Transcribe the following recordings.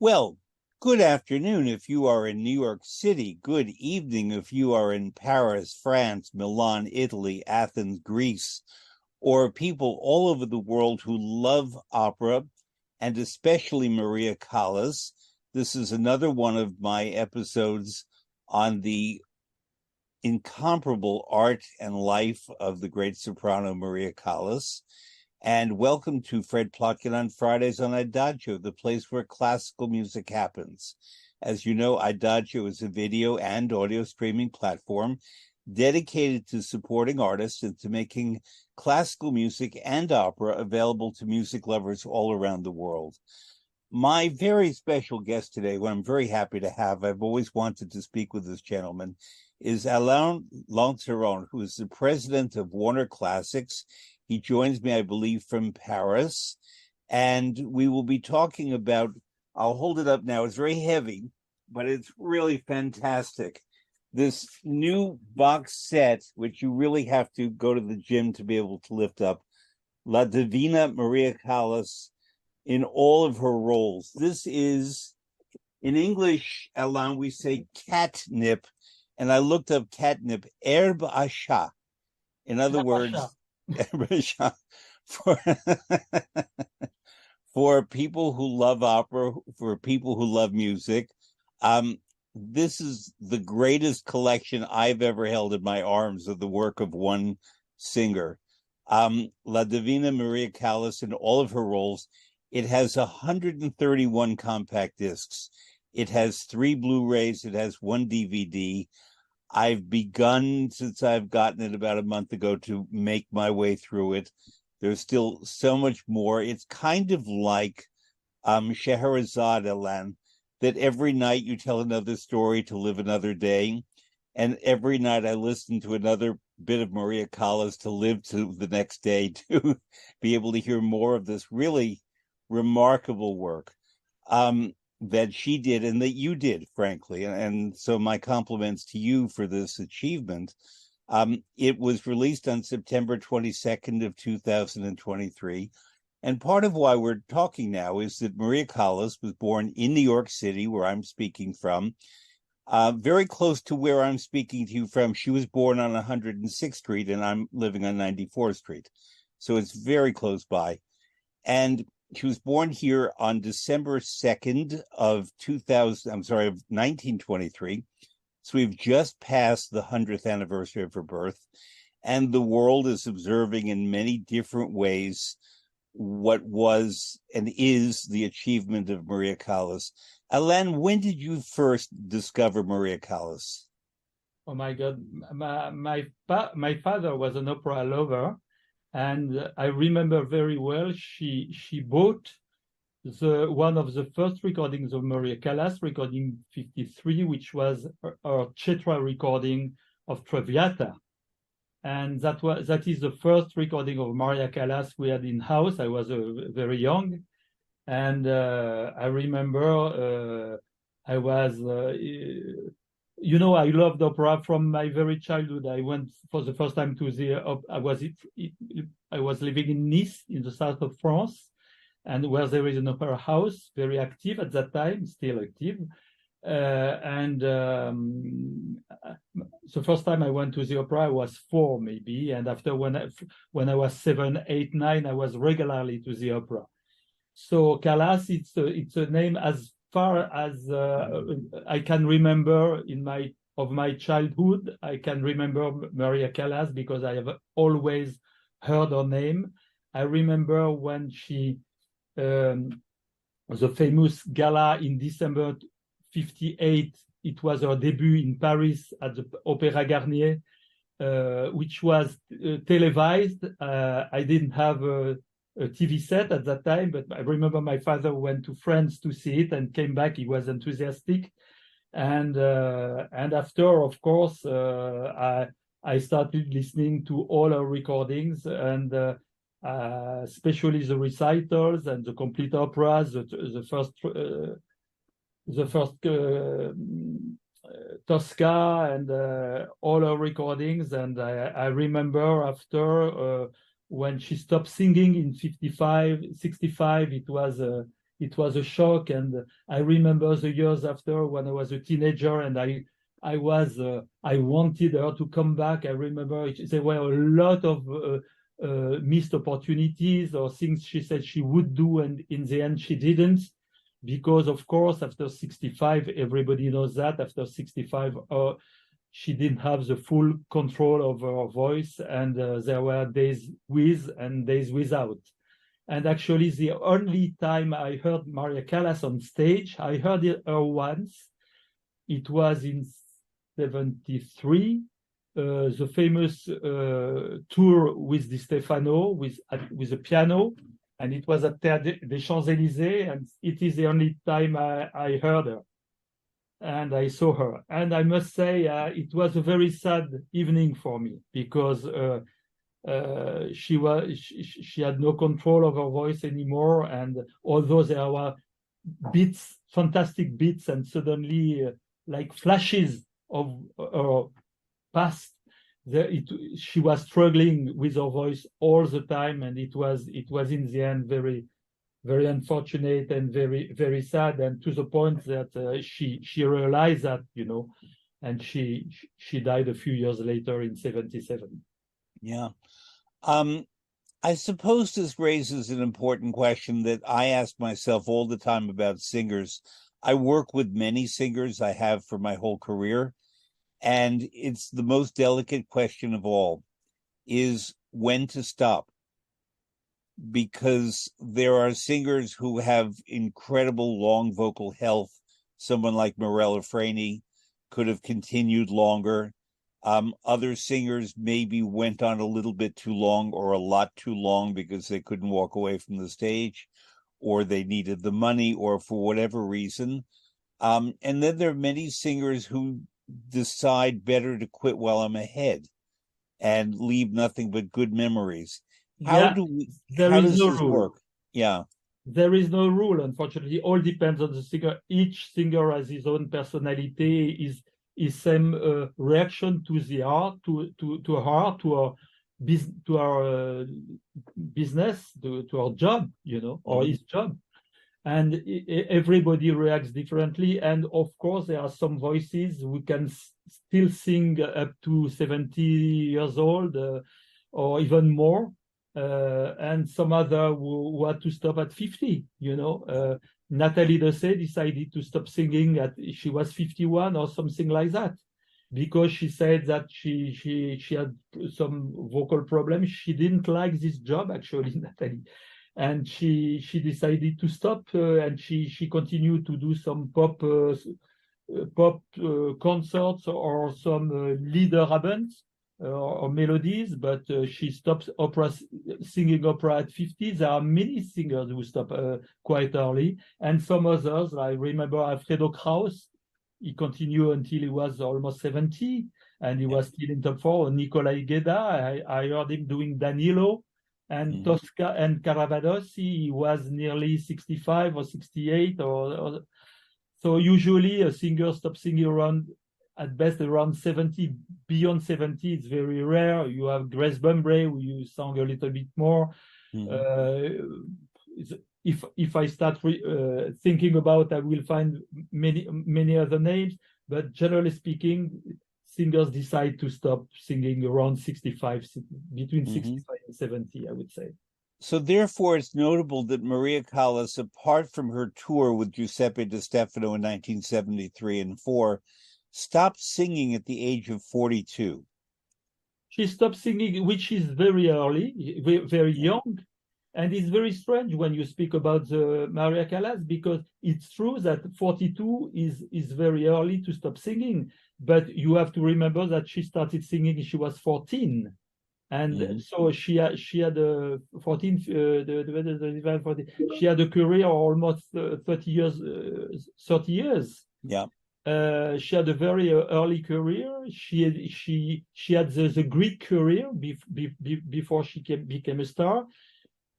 Well, good afternoon if you are in New York City. Good evening if you are in Paris, France, Milan, Italy, Athens, Greece, or people all over the world who love opera, and especially Maria Callas. This is another one of my episodes on the incomparable art and life of the great soprano Maria Callas. And welcome to Fred Plotkin on Fridays on Adagio, the place where classical music happens. As you know, Adagio is a video and audio streaming platform dedicated to supporting artists and to making classical music and opera available to music lovers all around the world. My very special guest today, who I'm very happy to have, I've always wanted to speak with this gentleman, is Alain Lanceron, who is the president of Warner Classics. He joins me, I believe, from Paris, and we will be talking about, I'll hold it up now, it's very heavy, but it's really fantastic. This new box set, which you really have to go to the gym to be able to lift up, La Divina Maria Callas, in all of her roles. This is, in English, Alain, we say catnip, and I looked up catnip, herbe à chat. In other words, for for people who love opera, for people who love music, this is the greatest collection I've ever held in my arms of the work of one singer. La Divina Maria Callas in all of her roles. It has 131 compact discs. It has 3 Blu-rays. It has 1 DVD. I've begun, since I've gotten it about a month ago, to make my way through it. There's still so much more. It's kind of like Scheherazade, Alain, that every night you tell another story to live another day. And every night I listen to another bit of Maria Callas to live to the next day, to be able to hear more of this really remarkable work. That she did and that you did, frankly. And so my compliments to you for this achievement. It was released on September 22nd of 2023. And part of why we're talking now is that Maria Callas was born in New York City, where I'm speaking from, very close to where I'm speaking to you from. She was born on 106th Street and I'm living on 94th Street. So it's very close by. And she was born here on December 2nd of 1923. So we've just passed the 100th anniversary of her birth. And the world is observing in many different ways what was and is the achievement of Maria Callas. Alain, when did you first discover Maria Callas? Oh my God, my father was an opera lover. And I remember very well, she bought one of the first recordings of Maria Callas, recording 53, which was her Cetra recording of Traviata. And that is the first recording of Maria Callas we had in house. I was very young. And I remember I was... I loved opera from my very childhood. I went for the first time to I was living in Nice, in the south of France, and where there is an opera house, very active at that time, still active. The first time I went to the opera, I was 4 maybe, and after when I was 7, 8, 9, I was regularly to the opera. So Callas, it's a name as far as I can remember of my childhood. I can remember Maria Callas because I have always heard her name. I remember when the famous gala in December 58, it was her debut in Paris at the Opéra Garnier, which was televised. I didn't have a TV set at that time, but I remember my father went to France to see it and came back. He was enthusiastic, and after, of course, I started listening to all her recordings, and especially the recitals and the complete operas, the first Tosca, and all her recordings. And I remember after when she stopped singing in 65, it it was a shock. And I remember the years after when I was a teenager, and I wanted her to come back. I remember there were a lot of missed opportunities or things she said she would do, and in the end she didn't, because of course after 65, everybody knows that after 65 she didn't have the full control of her voice, and there were days with and days without. And actually the only time I heard Maria Callas on stage, I heard her once. It was in 73, the famous tour with Di Stefano with a piano, and it was at Théâtre des Champs-Élysées, and it is the only time I heard her and I saw her. And I must say it was a very sad evening for me, because she had no control of her voice anymore, and although there were beats, fantastic beats, and suddenly like flashes of her past, she was struggling with her voice all the time, and it was in the end very, very unfortunate and very, very sad, and to the point that she realized that, and she died a few years later in 77. Yeah. I suppose this raises an important question that I ask myself all the time about singers. I work with many singers, I have for my whole career, and it's the most delicate question of all, is when to stop. Because there are singers who have incredible long vocal health. Someone like Mirella Freni could have continued longer. Other singers maybe went on a little bit too long or a lot too long because they couldn't walk away from the stage, or they needed the money, or for whatever reason. And then there are many singers who decide better to quit while I'm ahead and leave nothing but good memories. How does this work? Yeah. There is no rule, unfortunately. All depends on the singer. Each singer has his own personality, his same reaction to the art, to our business, to our job, or his job. And everybody reacts differently. And of course, there are some voices who can still sing up to 70 years old or even more. And some other who had to stop at 50, Nathalie Dessay decided to stop singing she was 51 or something like that, because she said that she had some vocal problems. She didn't like this job, actually, Nathalie. And she decided to stop, and she continued to do some pop concerts or some Liederabend or melodies, but she stops singing opera at 50. There are many singers who stop quite early, and some others. I remember Alfredo Kraus. He continued until he was almost 70, and he was still in top 4. Nicolai Gueda, I heard him doing Danilo, and Tosca and Caravadossi. He was nearly 65 or 68, so usually a singer stops singing at best around 70. Beyond 70, it's very rare. You have Grace Bumbray, who you sang a little bit more. If I start thinking about, I will find many other names. But generally speaking, singers decide to stop singing around 65, between 65 and 70, I would say. So therefore, it's notable that Maria Callas, apart from her tour with Giuseppe Di Stefano in 1973 and 4, stopped singing at the age of 42. She stopped singing, which is very early, very young. And it's very strange when you speak about Maria Callas, because it's true that 42 is very early to stop singing. But you have to remember that she started singing she was 14. And so she had a 14, she had a career almost 30 years. Yeah. She had a very early career. She had the Greek career before she became a star,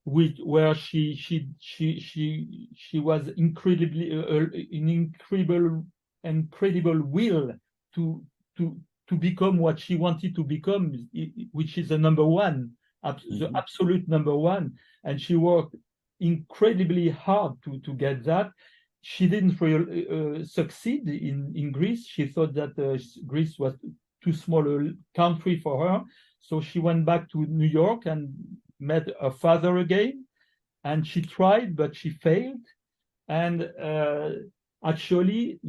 where she was incredibly an incredible will to become what she wanted to become, which is the number one, the absolute number one. And she worked incredibly hard to get that. She didn't really succeed in Greece. She thought that Greece was too small a country for her. So she went back to New York and met her father again. And she tried, but she failed. And actually,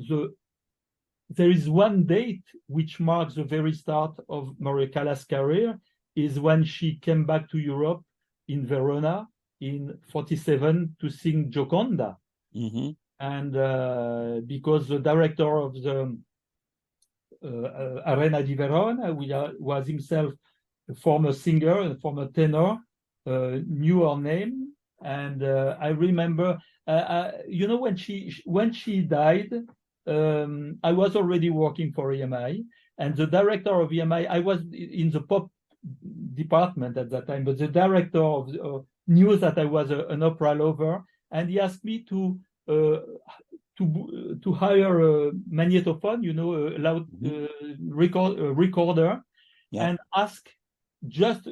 there is one date which marks the very start of Maria Callas' career, is when she came back to Europe in Verona in 1947 to sing Gioconda. Mm-hmm. And because the director of the Arena di Verona, was himself a former singer, a former tenor, knew her name. And I remember, when she died, I was already working for EMI, and the director of EMI, I was in the pop department at that time, but the director knew that I was an opera lover, and he asked me to hire a magnetophone, a loud recorder, yeah. and ask just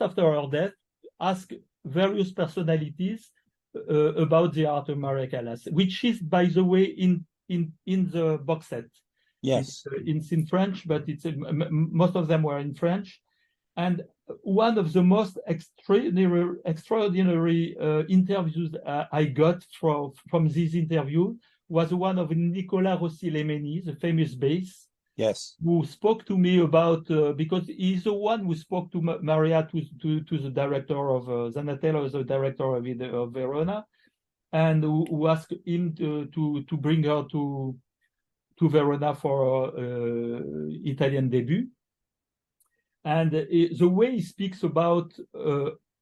after her death, ask various personalities about the art of Maria Callas, which is, by the way, in the box set. Yes, it's in French, but most of them were in French. And one of the most extraordinary interviews I got from this interview was one of Nicolas Rossi-Lemeni, the famous bass. Yes. Who spoke to me about, because he's the one who spoke to Maria, to the director of Zanatello, the director of Verona, and who asked him to bring her to Verona for Italian debut. And the way he speaks about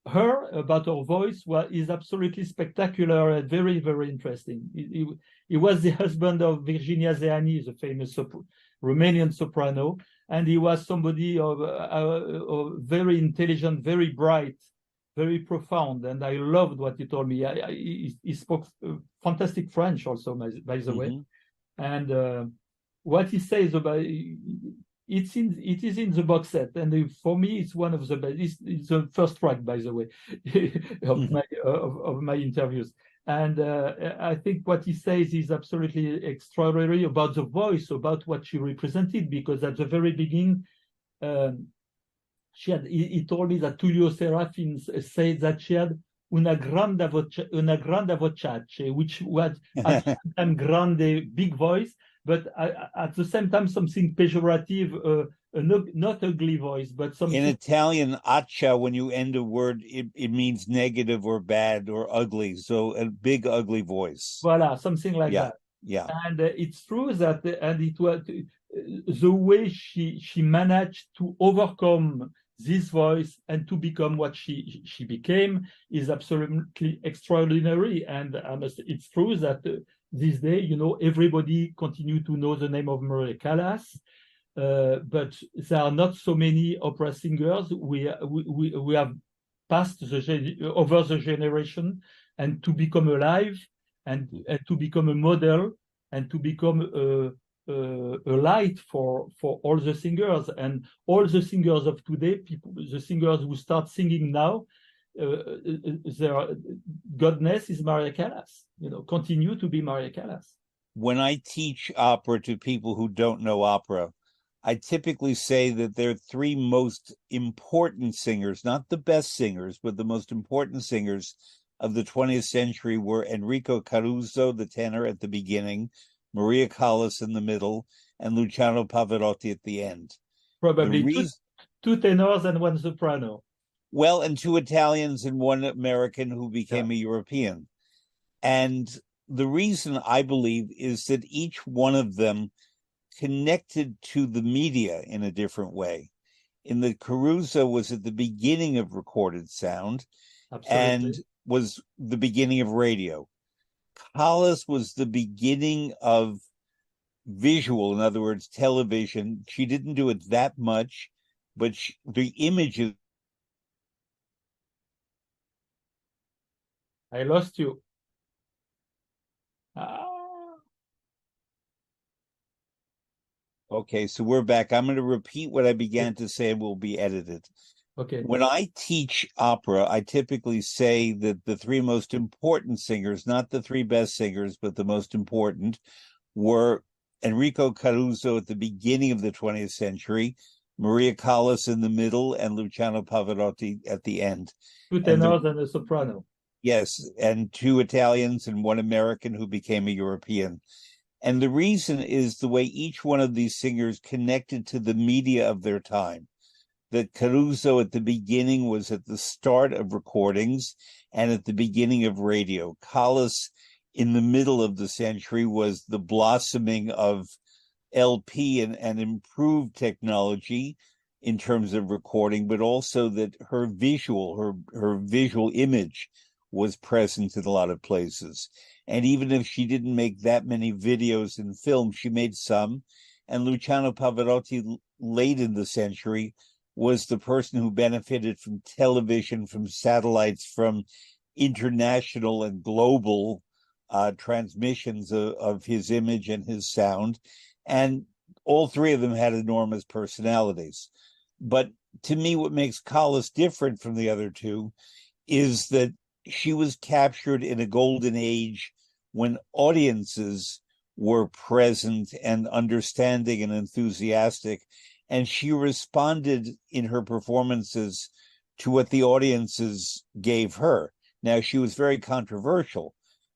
her, about her voice, is absolutely spectacular and very, very interesting. He was the husband of Virginia Zeani, the famous Romanian soprano, and he was somebody of very intelligent, very bright, very profound, and I loved what he told me. He spoke fantastic French also, by the way, and what he says about it is in the box set, and for me it's one of the best. It's the first track, by the way, of my interviews. And I think what he says is absolutely extraordinary about the voice, about what she represented, because at the very beginning, he told me that Tullio Serafin said that she had una grande voce, which was at the same time grande, big voice, but at the same time something pejorative, not ugly voice, but something. In Italian, accia, when you end a word, it means negative or bad or ugly. So a big, ugly voice. Voilà, something like that. Yeah. And it's true that, and it was the way she managed to overcome this voice and to become what she became is absolutely extraordinary. And it's true that this day, everybody continue to know the name of Maria Callas. But there are not so many opera singers. We have passed over the generation, and to become alive, and to become a model, and to become a light for all the singers, and all the singers of today. The singers who start singing now, their godness is Maria Callas. Continue to be Maria Callas. When I teach opera to people who don't know opera, I typically say that there are three most important singers, not the best singers, but the most important singers of the 20th century were Enrico Caruso, the tenor at the beginning, Maria Callas in the middle, and Luciano Pavarotti at the end. Probably two tenors and one soprano. Well, and two Italians and one American who became a European. And the reason, I believe, is that each one of them connected to the media in a different way. In the Caruso was at the beginning of recorded sound. Absolutely. And was the beginning of radio. Callas was the beginning of visual, in other words, television. She didn't do it that much, but the images. I lost you. Okay, so we're back. I'm going to repeat what I began to say and will be edited. Okay. When I teach opera, I typically say that the three most important singers, not the three best singers, but the most important, were Enrico Caruso at the beginning of the 20th century, Maria Callas in the middle, and Luciano Pavarotti at the end. Two And tenors and a soprano. yes, and two Italians and one American who became a European. And the reason is the way each one of these singers connected to the media of their time. That Caruso at the beginning was at the start of recordings and at the beginning of radio. Callas in the middle of the century was the blossoming of LP and improved technology in terms of recording, but also that her visual image was present in a lot of places. And even if she didn't make that many videos and films, she made some. And Luciano Pavarotti, late in the century, was the person who benefited from television, from satellites, from international and global transmissions of his image and his sound. And all three of them had enormous personalities. But to me, what makes Callas different from the other two is that she was captured in a golden age when audiences were present and understanding and enthusiastic. And she responded in her performances to what the audiences gave her. Now, she was very controversial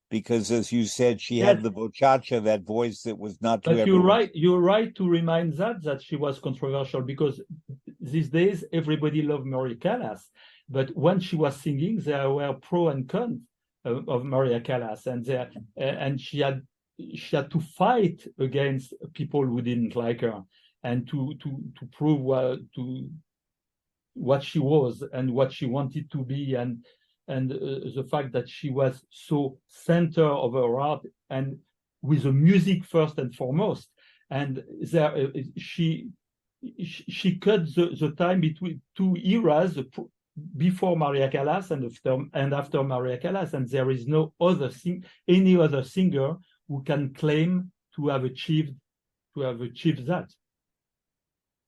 because, as you said, she had the vocacia, that voice that was not to everyone. But you're right to remind that she was controversial, because these days everybody loved Maria Callas. But when she was singing, there were pro and con of Maria Callas, and she had to fight against people who didn't like her, and to prove what she was and what she wanted to be, and the fact that she was so center of her art and with the music first and foremost. And there she cut the time between two eras, before Maria Callas and after Maria Callas, and there is no other any other singer who can claim to have achieved that.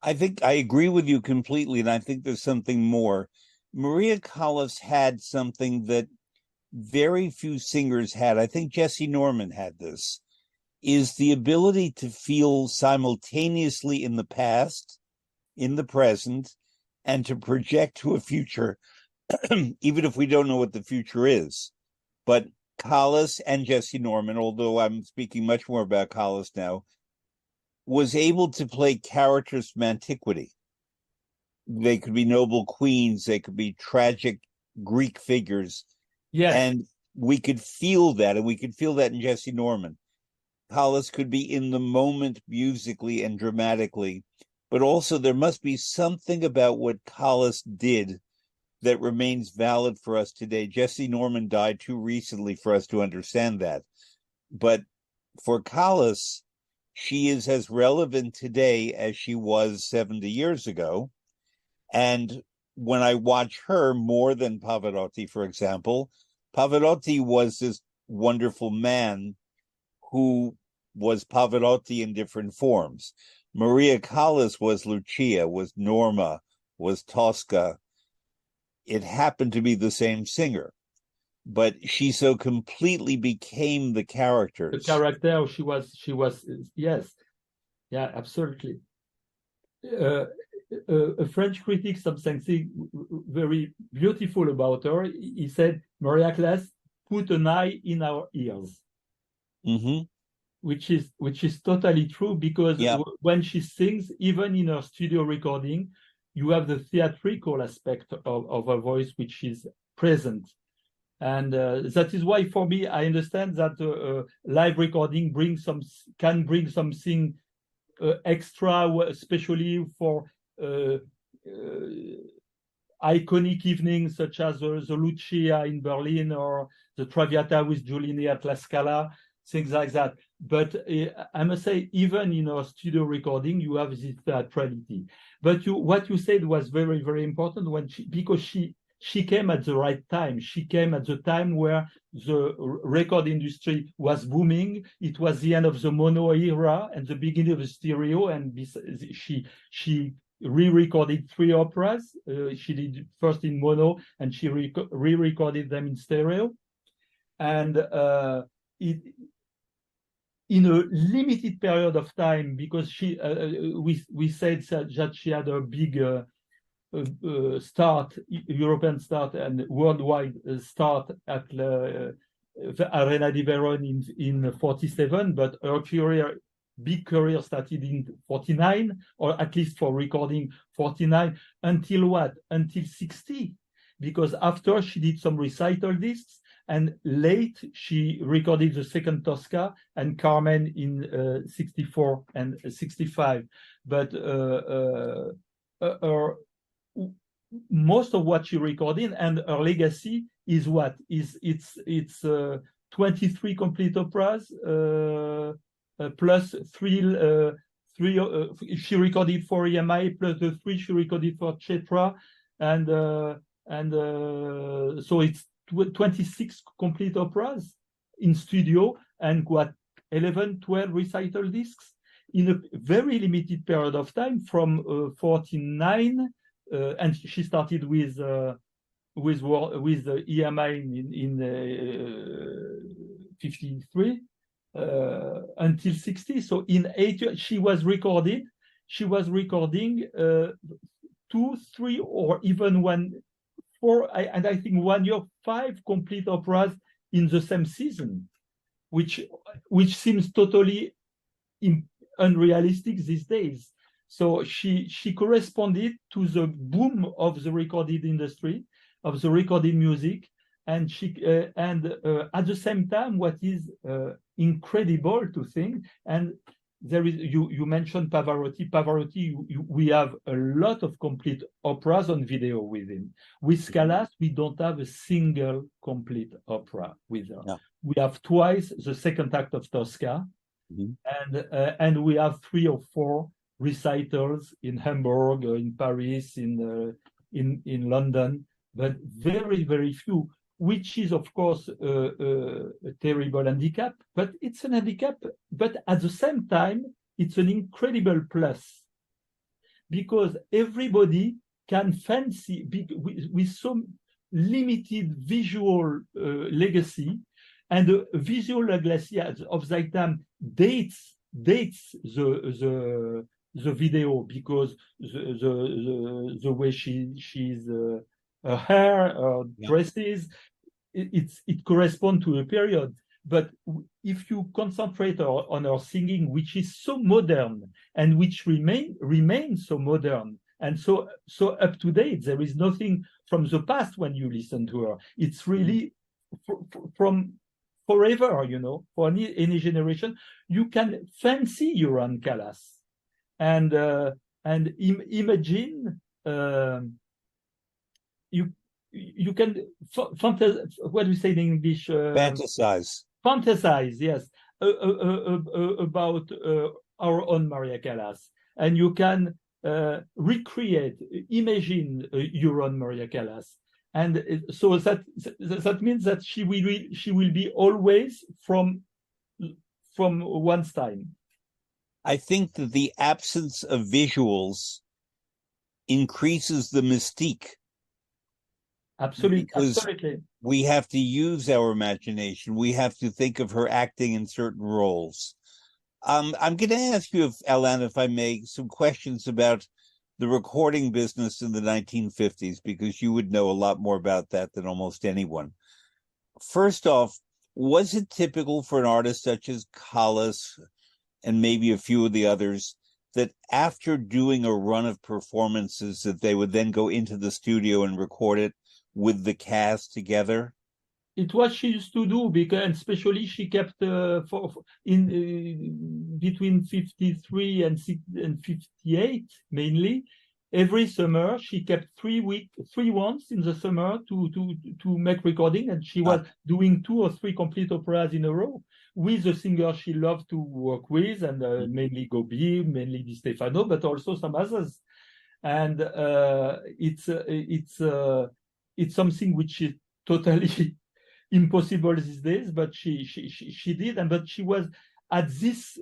I think I agree with you completely, and I think there's something more. Maria Callas had something that very few singers had. I think Jesse Norman had this, is the ability to feel simultaneously in the past, in the present, and to project to a future, even if we don't know what the future is. But Callas and Jesse Norman, although I'm speaking much more about Callas now, was able to play characters from antiquity. They could be noble queens, they could be tragic Greek figures. Yes. And we could feel that, and we could feel that in Jesse Norman. Callas could be in the moment musically and dramatically, but also there must be something about what Callas did that remains valid for us today. Jesse Norman died too recently for us to understand that. But for Callas, she is as relevant today as she was 70 years ago. And when I watch her more than Pavarotti, for example, Pavarotti was this wonderful man who was Pavarotti in different forms. Maria Callas was Lucia, was Norma, was Tosca. It happened to be the same singer, but she so completely became the characters. The character she was, yes, yeah, absolutely. A French critic said something very beautiful about her. He said, Maria Callas put an eye in our ears. Mm-hmm. Which is totally true, because when she sings, even in her studio recording, you have the theatrical aspect of her voice, which is present. And that is why, for me, I understand that live recording can bring something extra, especially for iconic evenings such as the Lucia in Berlin or the Traviata with Giulini at La Scala, things like that. But I must say, even in our studio recording, you have this theatrality. But what you said was very, very important, because she came at the right time. She came at the time where the record industry was booming. It was the end of the mono era and the beginning of the stereo, and she re-recorded 3 operas. She did first in mono, and she re-recorded them in stereo. And in a limited period of time, because we said that she had a big European start and worldwide start at the Arena di Verona in 47, but her big career started in 49, or at least for recording 49, until what? Until 60, because after she did some recital discs, and late she recorded the second Tosca and Carmen in 64 and 65. But most of what she recorded and her legacy is what? It's 23 complete operas, plus three she recorded for EMI, plus the 3 she recorded for Cetra, and so it's 26 complete operas in studio, and what, 11, 12 recital discs in a very limited period of time, from 49, and she started with EMI in 53 until 60. So in 8 years she was recording 2, 3, or even 4, and I think 1 year 5 complete operas in the same season, which seems totally unrealistic these days. So she corresponded to the boom of the recorded industry, of the recorded music, and at the same time, what is incredible to think, and there is, you mentioned Pavarotti. We have a lot of complete operas on video with him. With Callas, we don't have a single complete opera with her. No. We have twice the second act of Tosca, and we have 3 or 4 recitals in Hamburg, in Paris, in London, but very, very few, which is, of course, a terrible handicap, but it's an handicap, but at the same time, it's an incredible plus, because everybody can fancy, with some limited visual legacy, and the visual legacy of that time dates the video, because the way she's her hair, her dresses, it corresponds to a period. But if you concentrate on her singing, which is so modern and which remains so modern and so up to date, there is nothing from the past when you listen to her. It's really from forever, for any generation. You can fancy your own Callas, and imagine. You can what do you say in English? Fantasize. Fantasize, yes, about our own Maria Callas, and you can recreate, imagine your own Maria Callas, and so that means that she will be always from one's time. I think that the absence of visuals increases the mystique. Absolutely. We have to use our imagination. We have to think of her acting in certain roles. I'm going to ask you, Alain, if I may, some questions about the recording business in the 1950s, because you would know a lot more about that than almost anyone. First off, was it typical for an artist such as Callas and maybe a few of the others that after doing a run of performances that they would then go into the studio and record it with the cast together? It was she used to do, because especially she kept between 53 and 58 mainly. Every summer she kept 3 months in the summer to make recording, and she was doing 2 or 3 complete operas in a row with the singer she loved to work with, and mainly Gobi, mainly Di Stefano, but also some others. And it's something which is totally impossible these days, but she did, but she was at this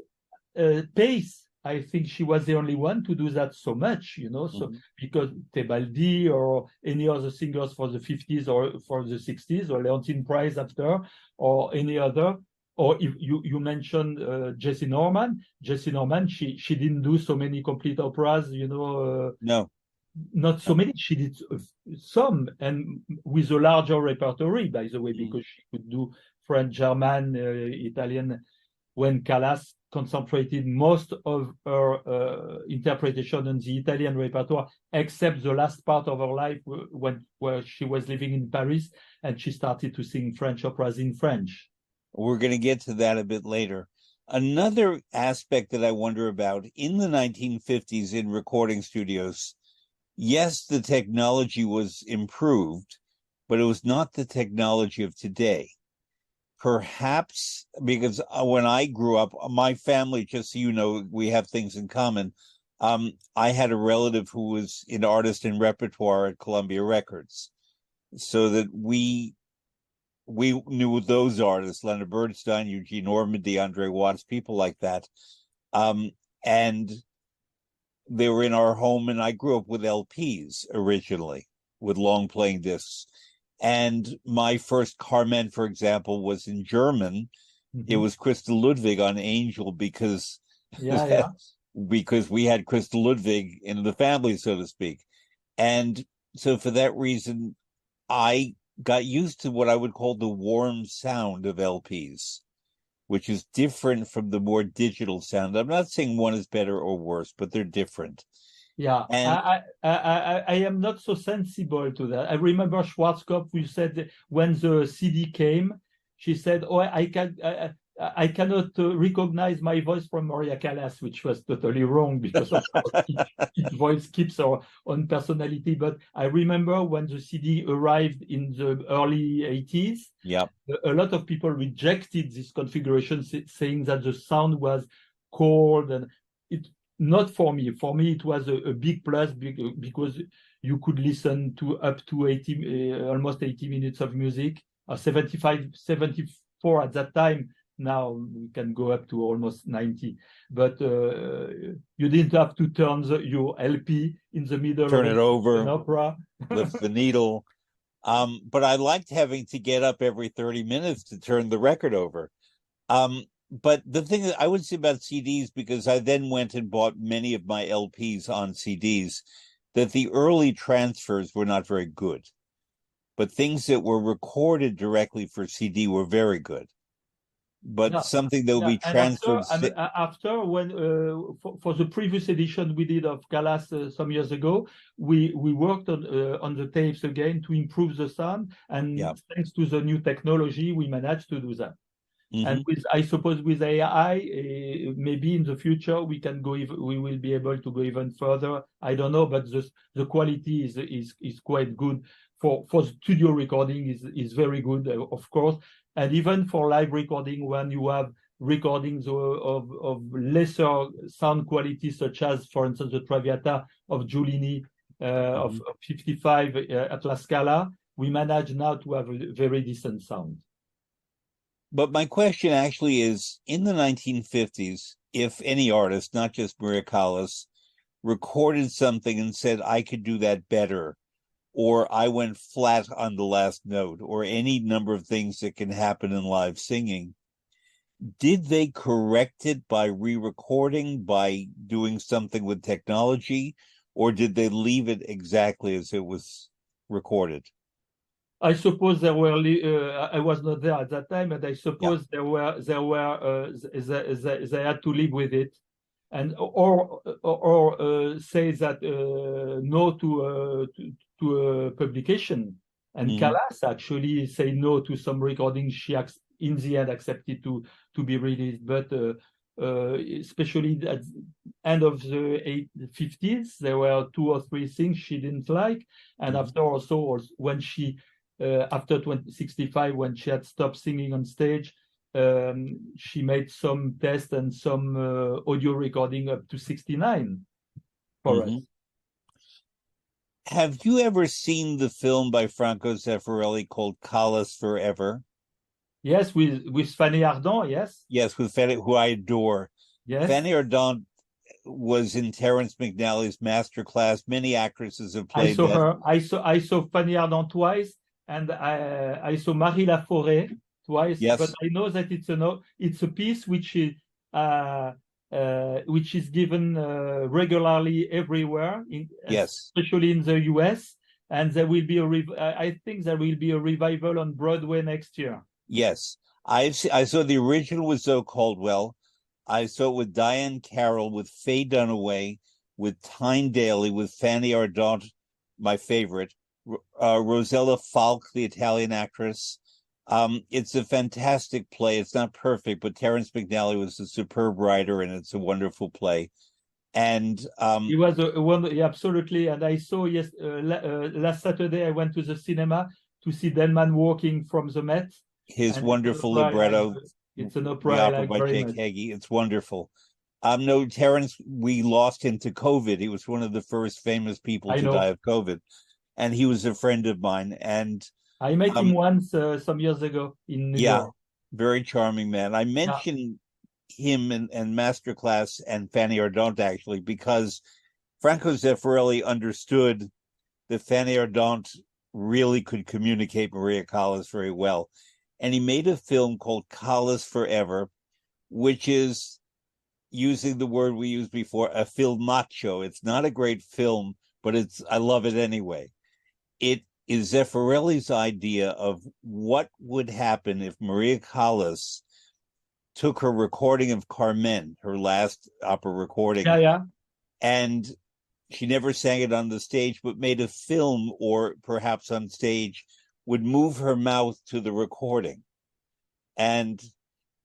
pace I think she was the only one to do that so much, so because Tebaldi or any other singers for the 50s or for the 60s, or Leontine Price after, or any other, or if you mentioned Jessie Norman. Jessie Norman, she didn't do so many complete operas, No. not so many. She did some, and with a larger repertory, by the way, because she could do French, German, Italian, when Callas concentrated most of her interpretation on the Italian repertoire, except the last part of her life where she was living in Paris and she started to sing French operas in French. We're going to get to that a bit later. Another aspect that I wonder about in the 1950s in recording studios, yes, the technology was improved, but it was not the technology of today. Perhaps because when I grew up, my family, just so you know, we have things in common. I had a relative who was an artist in repertoire at Columbia Records, so that we knew those artists, Leonard Bernstein, Eugene Ormandy, Andre Watts, people like that. And they were in our home, and I grew up with LPs originally, with long playing discs. And my first Carmen, for example, was in German. It was Crystal Ludwig on Angel because we had Crystal Ludwig in the family, so to speak. And so for that reason, I got used to what I would call the warm sound of LPs, which is different from the more digital sound. I'm not saying one is better or worse, but they're different. Yeah, and I am not so sensible to that. I remember Schwarzkopf, who said when the CD came, she said, "Oh, I cannot recognize my voice from Maria Callas," which was totally wrong because of course each voice keeps our own personality. But I remember when the CD arrived in the early 80s, a lot of people rejected this configuration, saying that the sound was cold, and it. Not for me. For me, it was a big plus because you could listen to up to 80, almost 80 minutes of music, 75, 74 at that time. Now we can go up to almost 90. But you didn't have to turn your LP in the middle turn it over, an opera. lift the needle. But I liked having to get up every 30 minutes to turn the record over. But the thing that I would say about CDs, because I then went and bought many of my LPs on CDs, that the early transfers were not very good. But things that were recorded directly for CD were very good. But something that will be transferred. After when for the previous edition we did of Callas some years ago, we worked on the tapes again to improve the sound, and thanks to the new technology, we managed to do that. And I suppose with AI, maybe in the future we will be able to go even further. I don't know, but the quality is quite good for studio recording is very good, of course, and even for live recording when you have recordings of lesser sound quality, such as, for instance, the Traviata of Giulini of 55 at La Scala, we manage now to have a very decent sound. But my question actually is, in the 1950s, if any artist, not just Maria Callas, recorded something and said, I could do that better, or I went flat on the last note, or any number of things that can happen in live singing, did they correct it by re-recording, by doing something with technology, or did they leave it exactly as it was recorded? I suppose there were. I was not there at that time, but I suppose they had to live with it, and or say that no to publication. And Callas actually say no to some recordings. She in the end accepted to be released, but especially at the end of the 50s, there were 2 or 3 things she didn't like, and after also when she. After 65, when she had stopped singing on stage, she made some tests and some audio recording up to 69 for us. Have you ever seen the film by Franco Zeffirelli called Callas Forever? Yes, with Fanny Ardant, yes. Yes, with Fanny, who I adore. Yes. Fanny Ardant was in Terrence McNally's Masterclass. Many actresses have I played saw that. her. I saw Fanny Ardant twice, and I saw Marie Laforêt twice. Yes. But I know that it's a piece which is given regularly everywhere, Yes. especially in the US. And there will be I think there will be a revival on Broadway next year. Yes. I saw the original with Zoe Caldwell. I saw it with Diane Carroll, with Faye Dunaway, with Tyne Daly, with Fanny Ardant, my favorite, Rosella Falk, the Italian actress. It's a fantastic play. It's not perfect, but Terrence McNally was a superb writer, and it's a wonderful play. And he was absolutely. And I saw last Saturday I went to the cinema to see Denman Walking from the Met. His wonderful libretto. It's an opera the I opera like by very Jake much. Heggie. It's wonderful. No, Terrence, we lost him to COVID. He was one of the first famous people to die of COVID, and he was a friend of mine. And I met him once some years ago in New York. Very charming man. I mentioned him and Masterclass and Fanny Ardant actually because Franco Zeffirelli understood that Fanny Ardant really could communicate Maria Callas very well. And he made a film called Callas Forever, which is, using the word we used before, a filmacho. It's not a great film, but I love it anyway. It is Zeffirelli's idea of what would happen if Maria Callas took her recording of Carmen, her last opera recording, and she never sang it on the stage, but made a film, or perhaps on stage, would move her mouth to the recording. And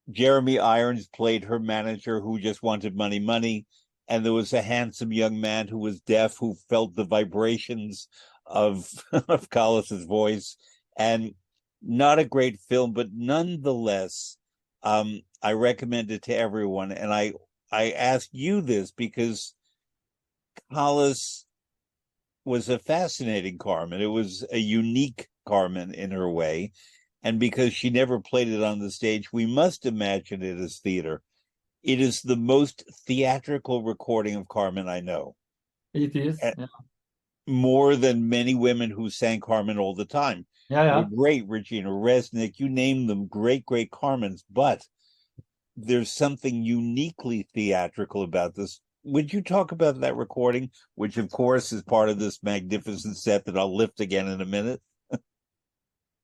Jeremy Irons played her manager who just wanted money. And there was a handsome young man who was deaf who felt the vibrations of Callas's voice. And not a great film, but nonetheless, I recommend it to everyone. And I ask you this because Callas was a fascinating Carmen. It was a unique Carmen in her way. And because she never played it on the stage, we must imagine it as theater. It is the most theatrical recording of Carmen I know. It is. More than many women who sang Carmen all the time. They're great, Regina Resnick, you name them, great Carmens. But there's something uniquely theatrical about this. Would you talk about that recording, which of course is part of this magnificent set that I'll lift again in a minute?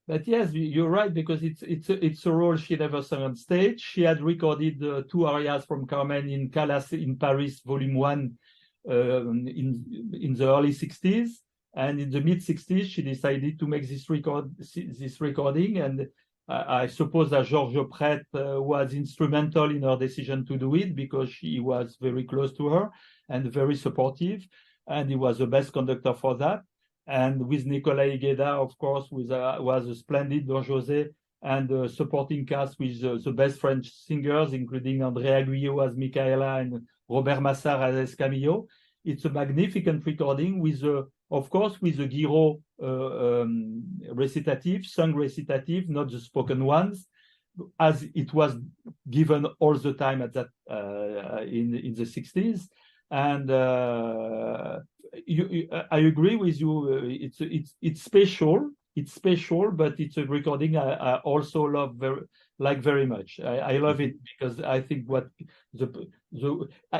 But yes, you're right, because it's a role she never sang on stage. She had recorded 2 arias from Carmen in Callas in Paris, Volume 1, in the early 60s. And in the mid-60s, she decided to make this recording. And I suppose that Georges Prete was instrumental in her decision to do it, because he was very close to her and very supportive. And he was the best conductor for that. And with Nicolas Higueda, of course, was a splendid Don José, and a supporting cast with the best French singers, including Andrea Guyot as Micaela and Robert Massard as Escamillo. It's a magnificent recording with, of course, with the Guiraud recitative, sung recitative, not the spoken ones, as it was given all the time at that in the 60s. And I agree with you. It's special. It's special, but it's a recording I also love very much. I love it because I think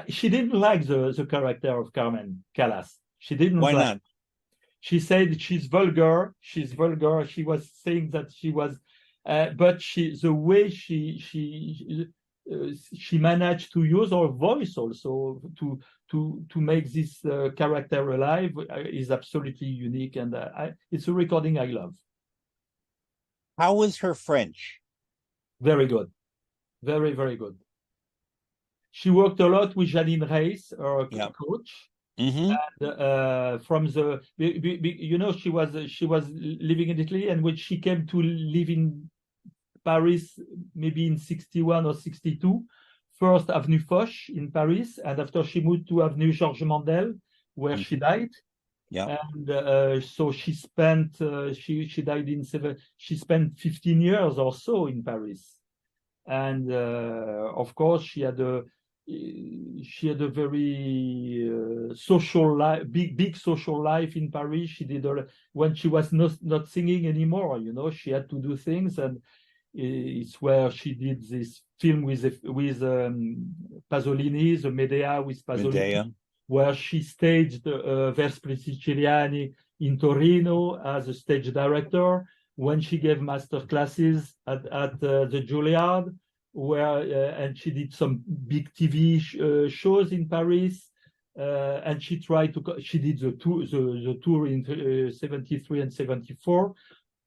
she didn't like the character of Carmen Callas. She didn't. Why not? She said she's vulgar. She's vulgar. She was saying that she was, but the way she managed to use her voice also to make this character alive is absolutely unique, and it's a recording I love. How was her French? Very good, very, very good. She worked a lot with Janine Reis, her coach. Mm-hmm. And from she was living in Italy, and when she came to live in Paris, maybe in 61 or 62, first Avenue Foch in Paris, and after she moved to Avenue Georges Mandel, where she died. And so she spent she died in she spent 15 years or so in Paris. And of course she had she had a very social life, big social life in Paris. She did when she was not singing anymore. You know, she had to do things, and it's where she did this film with Pasolini, the Medea with Pasolini, Medea. where she staged Vespri Siciliani in Torino as a stage director. When she gave master classes at the Juilliard, and she did some big TV shows in Paris, and she did the tour in 73 and 74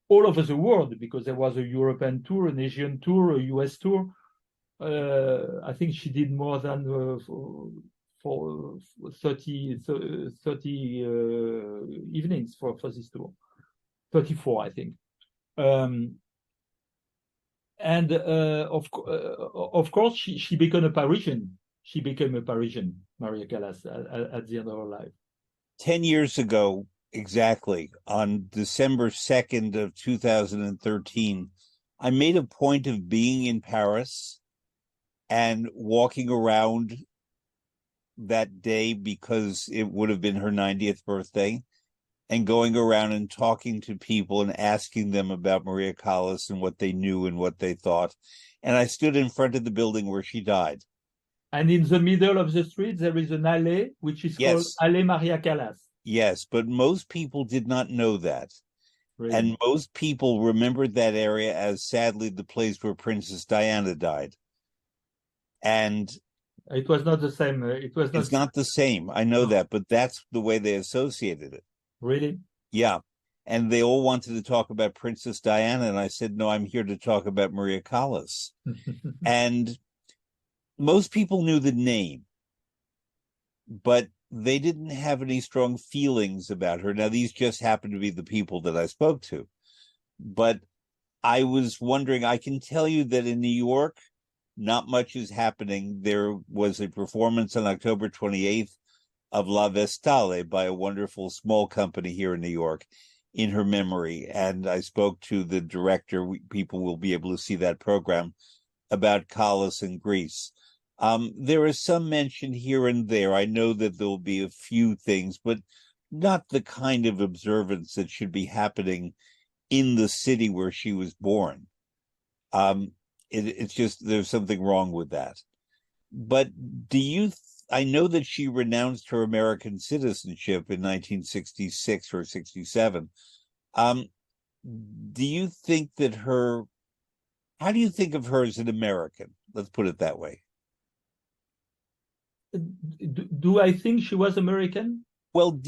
all over the world, because there was a European tour, an Asian tour, a US tour. I think she did more than for 30 evenings for this tour, 34 I think. And of course, she became a Parisian. She became a Parisian, Maria Callas, at the end of her life. 10 years ago, exactly, on December 2nd of 2013, I made a point of being in Paris and walking around that day, because it would have been her 90th birthday, and going around and talking to people and asking them about Maria Callas and what they knew and what they thought. And I stood in front of the building where she died. And in the middle of the street, there is an alley, which is called Allée Maria Callas. Yes, but most people did not know that. Really? And most people remembered that area as, sadly, the place where Princess Diana died. And it was not the same. It's not the same. I know that, but that's the way they associated it. Really? Yeah. And they all wanted to talk about Princess Diana. And I said, no, I'm here to talk about Maria Callas. And most people knew the name, but they didn't have any strong feelings about her. Now, these just happen to be the people that I spoke to. But I was wondering, I can tell you that in New York, not much is happening. There was a performance on October 28th of La Vestale by a wonderful small company here in New York in her memory. And I spoke to the director. People will be able to see that program about Callas in Greece. There is some mention here and there. I know that there will be a few things, but not the kind of observance that should be happening in the city where she was born. It's just, there's something wrong with that. But I know that she renounced her American citizenship in 1966 or 67. Do you think that how do you think of her as an American? Let's put it that way. Do I think she was American? Well,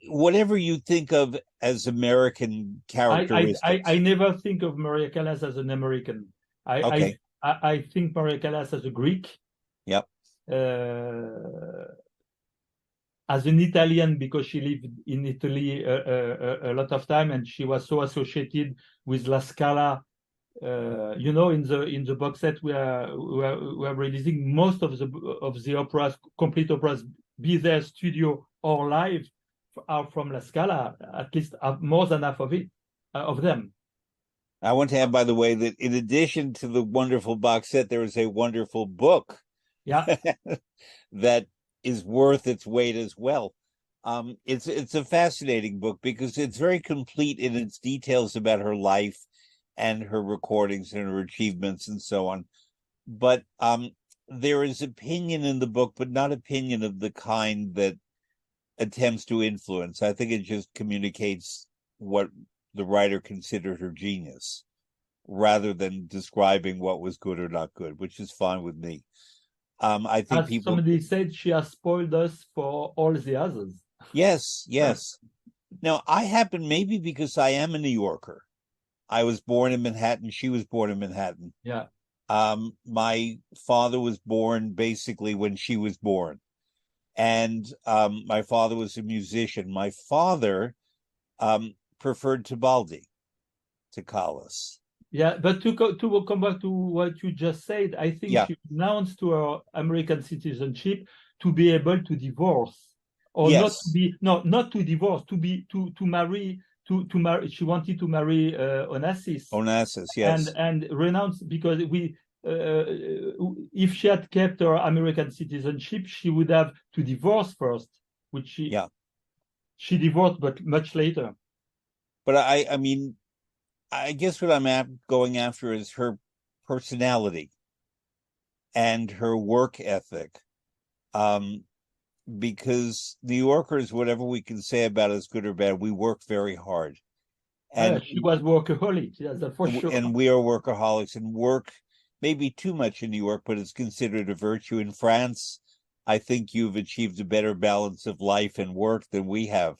whatever you think of as American characteristics. I never think of Maria Callas as an American. Okay. I think Maria Callas as a Greek. Yep. As an Italian, because she lived in Italy a lot of time, and she was so associated with La Scala. In the box set we are releasing, most of the operas, complete operas, be they studio or live, are from La Scala. At least more than half of them. I want to add, by the way, that in addition to the wonderful box set, there is a wonderful book. Yeah. That is worth its weight as well. It's a fascinating book because it's very complete in its details about her life and her recordings and her achievements and so on. But there is opinion in the book, but not opinion of the kind that attempts to influence. I think it just communicates what the writer considered her genius, rather than describing what was good or not good, which is fine with me. I think somebody said she has spoiled us for all the others. Yes. Now, I happen, maybe because I am a New Yorker. I was born in Manhattan. She was born in Manhattan. Yeah. My father was born basically when she was born. And my father was a musician. My father preferred Tebaldi to Callas. Yeah, but to come back to what you just said, I think she renounced to her American citizenship to be able to divorce, or not to divorce, to marry. To marry, she wanted to marry Onassis. Onassis, yes, and renounce, because if she had kept her American citizenship, she would have to divorce first, which she divorced, but much later. But I mean, I guess what I'm going after is her personality and her work ethic. Because New Yorkers, whatever we can say about us, good or bad, we work very hard. And she was workaholic, that's for sure. And we are workaholics and work maybe too much in New York, but it's considered a virtue. In France, I think you've achieved a better balance of life and work than we have.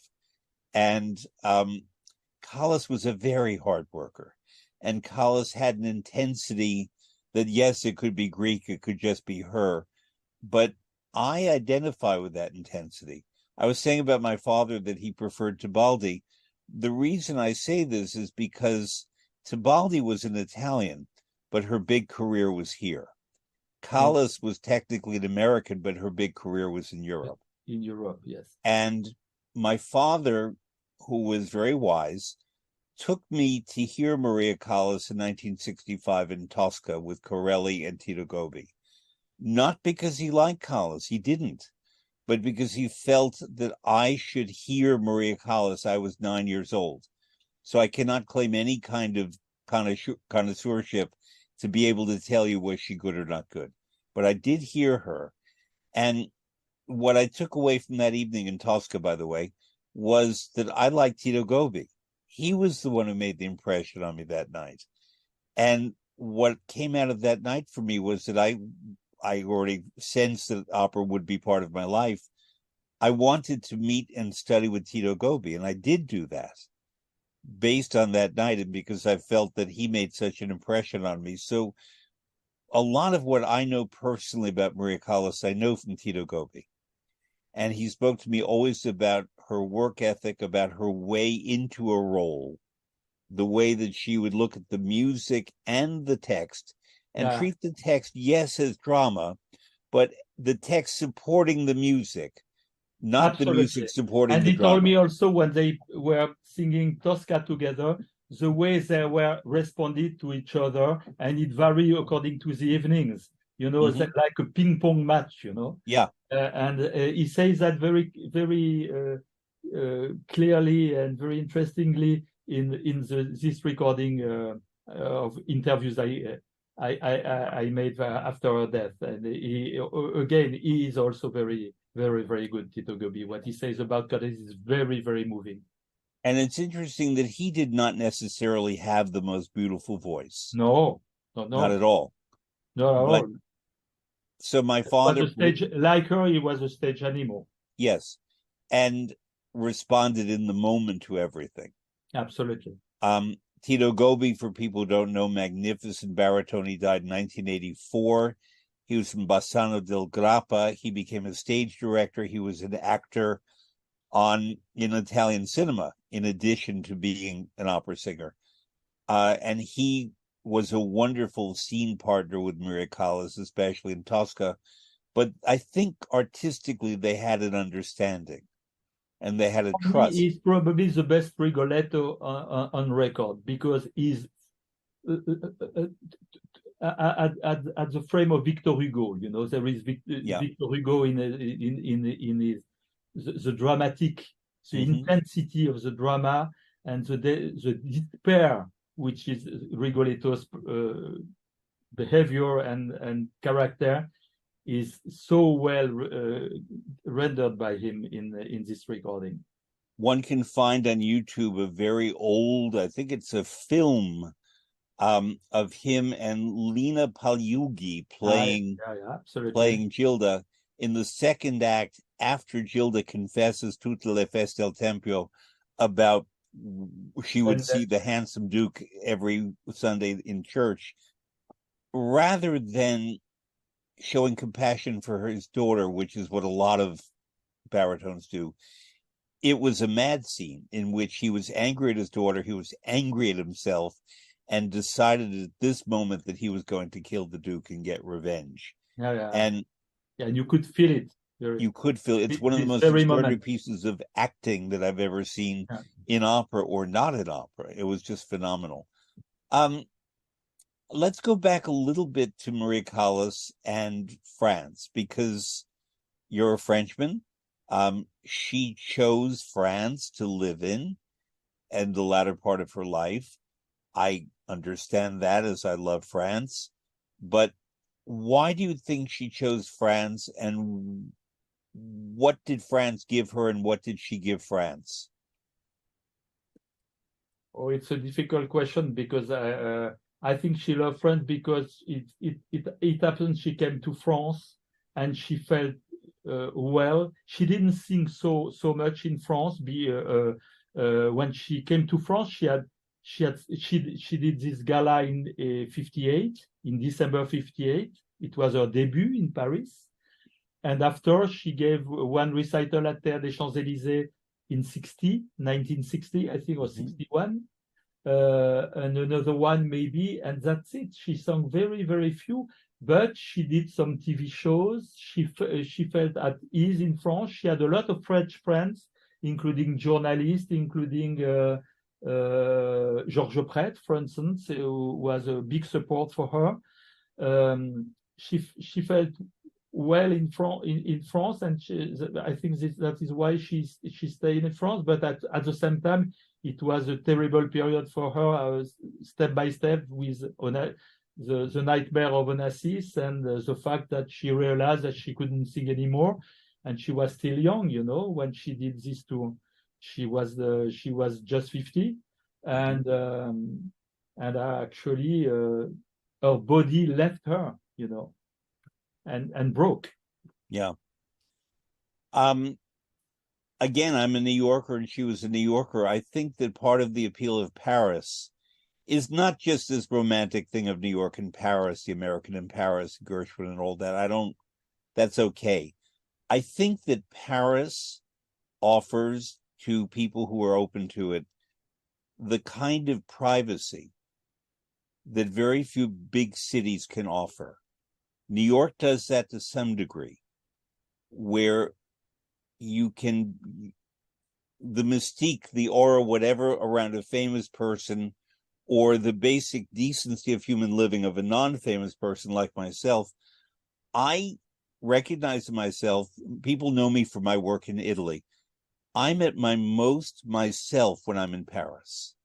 And Callas was a very hard worker. And Callas had an intensity that, yes, it could be Greek, it could just be her. But I identify with that intensity. I was saying about my father that he preferred Tebaldi. The reason I say this is because Tebaldi was an Italian, but her big career was here. Callas was technically an American, but her big career was in Europe. In Europe, yes. And my father, who was very wise, took me to hear Maria Callas in 1965 in Tosca with Corelli and Tito Gobbi. Not because he liked Callas, he didn't, but because he felt that I should hear Maria Callas. I was 9 years old. So I cannot claim any kind of connoisseurship to be able to tell you was she good or not good. But I did hear her. And what I took away from that evening in Tosca, by the way, was that I liked Tito Gobbi. He was the one who made the impression on me that night. And what came out of that night for me was that I already sensed that opera would be part of my life. I wanted to meet and study with Tito Gobbi, and I did do that based on that night and because I felt that he made such an impression on me. So a lot of what I know personally about Maria Callas, I know from Tito Gobbi. And he spoke to me always about her work ethic, about her way into a role, the way that she would look at the music and the text and treat the text, yes, as drama, but the text supporting the music, not Absolutely. the music supporting and the drama. And he told me also when they were singing Tosca together, the way they were responded to each other, and it varied according to the evenings. You know, like a ping pong match. You know. Yeah. And he says that very, very clearly and very interestingly in this recording of interviews I made after her death. And he is also very, very, very good, Tito Gobbi. What he says about Callas is very, very moving. And it's interesting that he did not necessarily have the most beautiful voice. No. Not at all. Not at all. So my father, like her, he was a stage animal. Yes, and responded in the moment to everything. Absolutely. Tito Gobbi, for people who don't know, magnificent baritone. He died in 1984. He was from Bassano del Grappa. He became a stage director. He was an actor in Italian cinema, in addition to being an opera singer. And he was a wonderful scene partner with Maria Callas, especially in Tosca. But I think artistically they had an understanding and they had a trust. He's probably the best Rigoletto on record because he's at the frame of Victor Hugo. You know, there is Victor Hugo in his the dramatic, the intensity of the drama and the despair, which is Rigoletto's behavior and character, is so well rendered by him in this recording. One can find on YouTube a very old, I think it's a film of him and Lina Pagliugi playing Gilda in the second act after Gilda confesses tutte le feste del Tempio about she would see the handsome Duke every Sunday in church. Rather than showing compassion for his daughter, which is what a lot of baritones do, it was a mad scene in which he was angry at his daughter, he was angry at himself, and decided at this moment that he was going to kill the Duke and get revenge. And you could feel it. You could feel it. It's one of the most extraordinary pieces of acting that I've ever seen in opera or not in opera. It was just phenomenal. let's go back a little bit to Maria Callas and France, because you're a Frenchman. She chose France to live in the latter part of her life. I understand that, as I love France. But why do you think she chose France, and what did France give her, and what did she give France? Oh, it's a difficult question because I think she loved France because it happened she came to France and she felt well. She didn't sing so much in France. When she came to France, she did this gala in 58, in December 58. It was her debut in Paris. And after she gave one recital at Terre des Champs-Élysées in 1960, I think, or 61. And another one maybe, and that's it. She sang very, very few, but she did some TV shows. She felt at ease in France. She had a lot of French friends, including journalists, including Georges Prêtre, for instance, who was a big support for her. She felt well in France, and I think that is why she stayed in France. But at the same time, it was a terrible period for her, step by step, with the nightmare of Onassis and the fact that she realized that she couldn't sing anymore, and she was still young, when she did this tour. She was just 50, and actually her body left her, and broke. Yeah. Again, I'm a New Yorker and she was a New Yorker. I think that part of the appeal of Paris is not just this romantic thing of New York and Paris, the American in Paris, Gershwin and all that. That's okay. I think that Paris offers to people who are open to it the kind of privacy that very few big cities can offer. New York does that to some degree, where you can, the mystique, the aura, whatever, around a famous person, or the basic decency of human living of a non-famous person like myself, I recognize myself. People know me for my work in Italy. I'm at my most myself when I'm in Paris.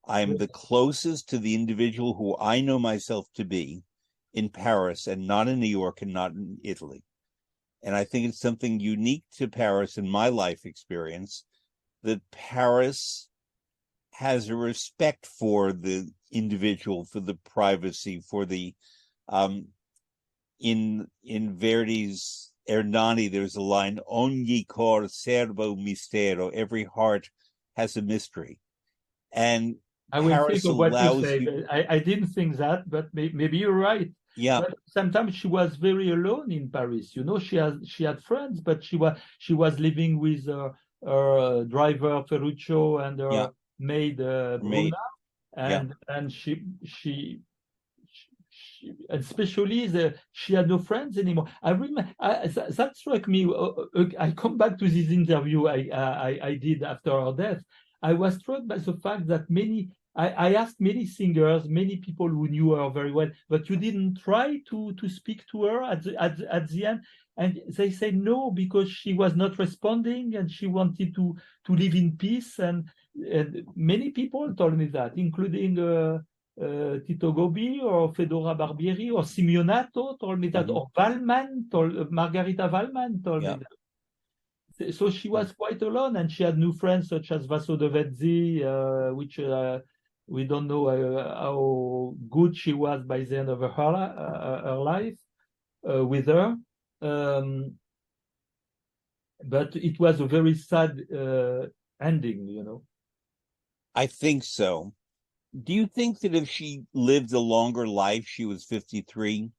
I'm the closest to the individual who I know myself to be in Paris, and not in New York and not in Italy. And I think it's something unique to Paris in my life experience, that Paris has a respect for the individual, for the privacy, for the in Verdi's Ernani, there's a line, ogni cor serbo mistero, every heart has a mystery. And I will Paris think of what you allows said. you. I didn't think that, but maybe you're right. Yeah. But sometimes she was very alone in Paris. She had friends, but she was living with her driver Ferruccio and her maid Bruna, and she especially she had no friends anymore. I remember that struck me. I come back to this interview I did after her death. I was struck by the fact that I asked many singers, many people who knew her very well, but you didn't try to speak to her at the end. And they said no, because she was not responding and she wanted to live in peace. And many people told me that, including Tito Gobi or Fedora Barbieri or Simeonato told me that, or Margarita Wallman told me that. So she was quite alone, and she had new friends such as Vaso de Vezzi, which we don't know how good she was by the end of her life with her. But it was a very sad ending, I think so. Do you think that if she lived a longer life, she was 53,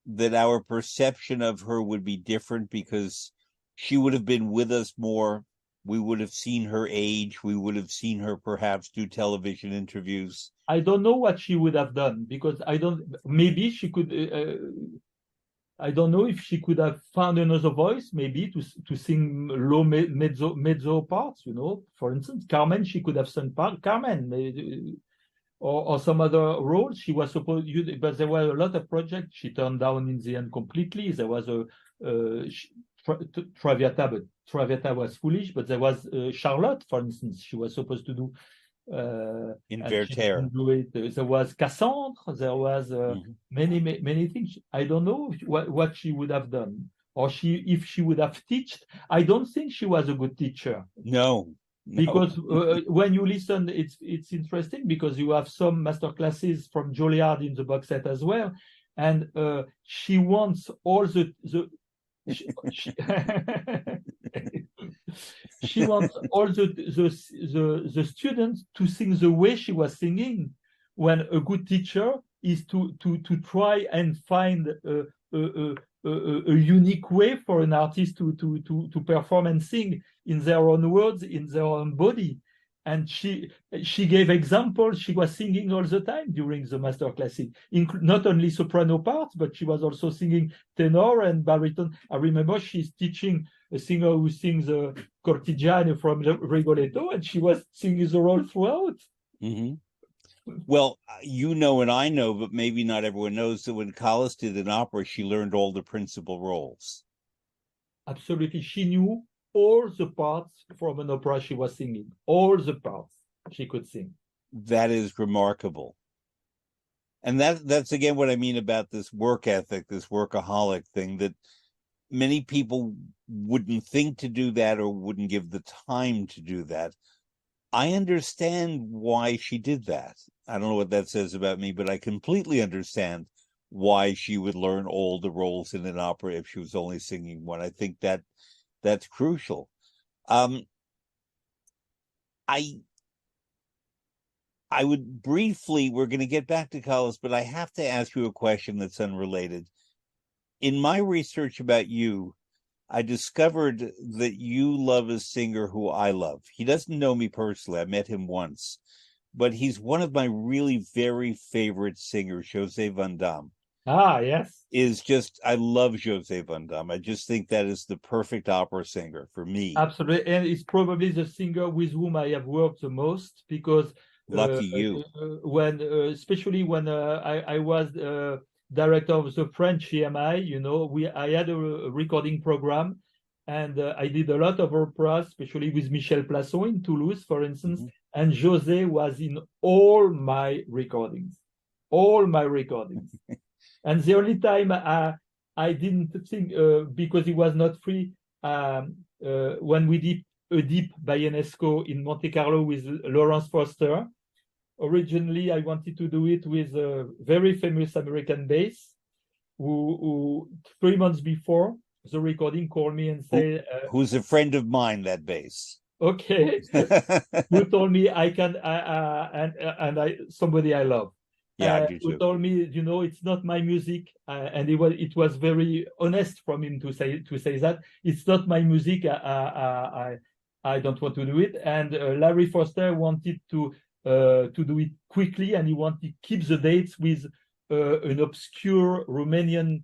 that our perception of her would be different, because she would have been with us more? We would have seen her age. We would have seen her perhaps do television interviews. I don't know what she would have done, because maybe she could, I don't know if she could have found another voice, maybe to sing low mezzo parts, For instance, Carmen, she could have sung Carmen, or some other role. She was supposed, but there were a lot of projects she turned down in the end completely. There was a Traviata, but Traviata was foolish. But there was Charlotte, for instance, she was supposed to do. In And she Werther. didn't do it. There was Cassandre. There was many things. I don't know what she would have done, or if she would have taught. I don't think she was a good teacher. No. Because when you listen, it's interesting because you have some master classes from Joliard in the box set as well, and she wants all she wants all the students to sing the way she was singing, when a good teacher is to try and find a unique way for an artist to perform and sing in their own words, in their own body. And she gave examples. She was singing all the time during the master classes, not only soprano parts, but she was also singing tenor and baritone. I remember she's teaching a singer who sings Cortigiano from Rigoletto, and she was singing the role throughout. Mm-hmm. Well, you know, and I know, but maybe not everyone knows that when Callas did an opera, she learned all the principal roles. Absolutely. She knew all the parts from an opera she was singing, all the parts she could sing. That is remarkable. And that's again what I mean about this work ethic, this workaholic thing, that many people wouldn't think to do that or wouldn't give the time to do that. I understand why she did that. I don't know what that says about me, but I completely understand why she would learn all the roles in an opera if she was only singing one. I think that's crucial. I would briefly, we're going to get back to Callas, but I have to ask you a question that's unrelated. In my research about you, I discovered that you love a singer who I love. He doesn't know me personally. I met him once, but he's one of my really very favorite singers, Jose Van Damme. Ah, yes. I love Jose Van Damme. I just think that is the perfect opera singer for me. Absolutely. And it's probably the singer with whom I have worked the most, because lucky you. Especially when I was director of the French EMI, I had a recording program, and I did a lot of operas, especially with Michel Plasson in Toulouse, for instance, and José was in all my recordings. And the only time I didn't think, because he was not free, when we did Oedipe by UNESCO in Monte Carlo with Lawrence Foster. Originally, I wanted to do it with a very famous American bass, who 3 months before the recording called me and said, who's a friend of mine, that bass. Okay. Who told me I can, somebody I love. Yeah, I do too. Who told me, it's not my music, and it was very honest from him to say that it's not my music. I don't want to do it. And Larry Foster wanted to do it quickly, and he wanted to keep the dates with an obscure Romanian